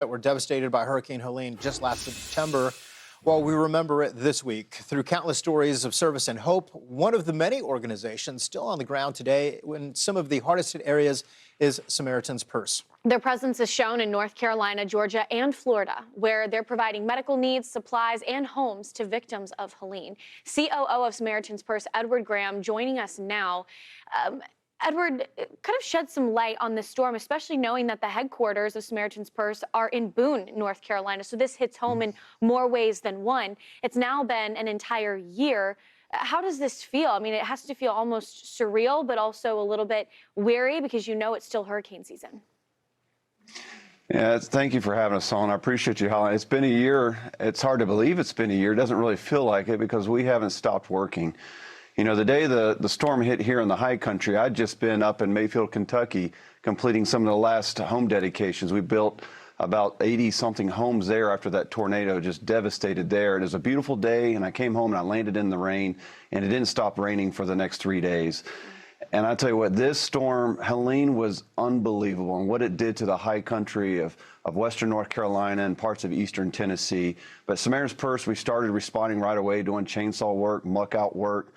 that were devastated by Hurricane Helene just last September. Well, we remember it this week through countless stories of service and hope. One of the many organizations still on the ground today in some of the hardest hit areas is Samaritan's Purse. Their presence is shown in North Carolina, Georgia, and Florida, where they're providing medical needs, supplies, and homes to victims of Helene. COO of Samaritan's Purse, Edward Graham, joining us now. Edward, kind of shed some light on this storm, especially knowing that the headquarters of Samaritan's Purse are in Boone, North Carolina. So this hits home in more ways than one. It's now been an entire year. How does this feel? I mean, it has to feel almost surreal, but also a little bit weary because you know it's still hurricane season. Yeah, thank you for having us on. I appreciate you, Holly. It's been a year. It's hard to believe it's been a year. It doesn't really feel like it because we haven't stopped working. You know, the day the storm hit here in the high country, I'd just been up in Mayfield, Kentucky, completing some of the last home dedications. We built about 80-something homes there after that tornado just devastated there. It was a beautiful day, and I came home and I landed in the rain, and it didn't stop raining for the next 3 days. And I tell you what, this storm, Helene, was unbelievable, and what it did to the high country of western North Carolina and parts of eastern Tennessee. But Samaritan's Purse, we started responding right away, doing chainsaw work, muck out work,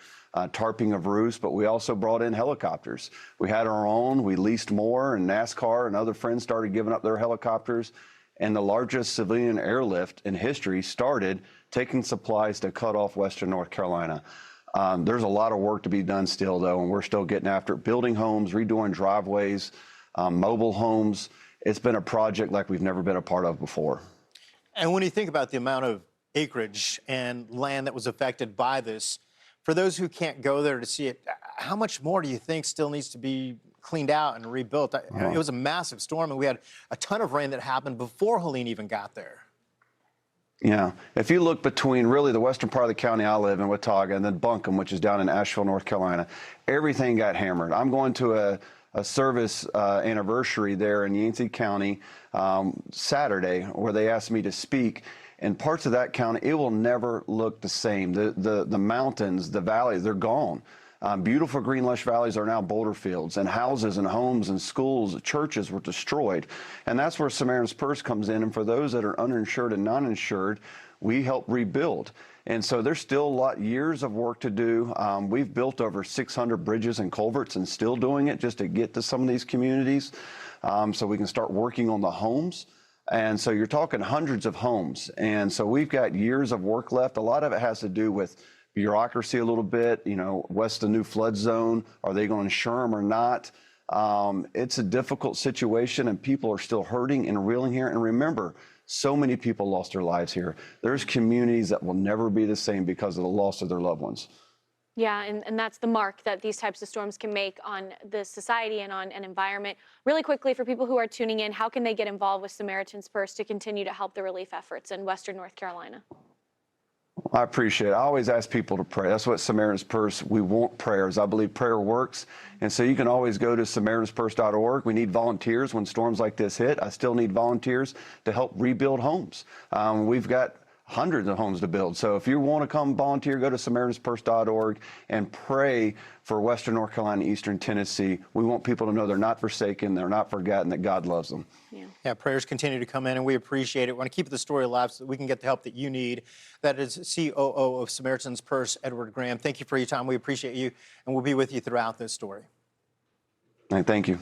tarping of roofs, but we also brought in helicopters. We had our own, we leased more, and NASCAR and other friends started giving up their helicopters. And the largest civilian airlift in history started taking supplies to cut off western North Carolina. There's a lot of work to be done still, though, and we're still getting after it, building homes, redoing driveways, mobile homes. It's been a project like we've never been a part of before. And when you think about the amount of acreage and land that was affected by this, for those who can't go there to see it, how much more do you think still needs to be cleaned out and rebuilt? It was a massive storm, and we had a ton of rain that happened before Helene even got there. Yeah, if you look between really the western part of the county I live in, Watauga, and then Buncombe, which is down in Asheville, North Carolina, everything got hammered. I'm going to a service anniversary there in Yancey County Saturday where they asked me to speak. In parts of that county, it will never look the same. The mountains, the valleys, they're gone. Beautiful green lush valleys are now boulder fields, and houses and homes and schools, churches were destroyed. And that's where Samaritan's Purse comes in. And for those that are uninsured and non-insured, we help rebuild. And so there's still years of work to do. We've built over 600 bridges and culverts and still doing it just to get to some of these communities so we can start working on the homes. And so you're talking hundreds of homes. And so we've got years of work left. A lot of it has to do with bureaucracy a little bit. You know, what's the new flood zone? Are they going to insure them or not? It's a difficult situation, and people are still hurting and reeling here. And remember, so many people lost their lives here. There's communities that will never be the same because of the loss of their loved ones. Yeah, and that's the mark that these types of storms can make on the society and on an environment. Really quickly, for people who are tuning in, how can they get involved with Samaritan's Purse to continue to help the relief efforts in western North Carolina? I appreciate it. I always ask people to pray. That's what Samaritan's Purse, we want prayers. I believe prayer works. And so you can always go to SamaritansPurse.org. We need volunteers when storms like this hit. I still need volunteers to help rebuild homes. We've got hundreds of homes to build. So if you want to come volunteer, go to SamaritansPurse.org and pray for western North Carolina, eastern Tennessee. We want people to know they're not forsaken, they're not forgotten, that God loves them. Yeah, prayers continue to come in, and we appreciate it. We want to keep the story alive so that we can get the help that you need. That is COO of Samaritan's Purse, Edward Graham. Thank you for your time. We appreciate you, and we'll be with you throughout this story. Thank you.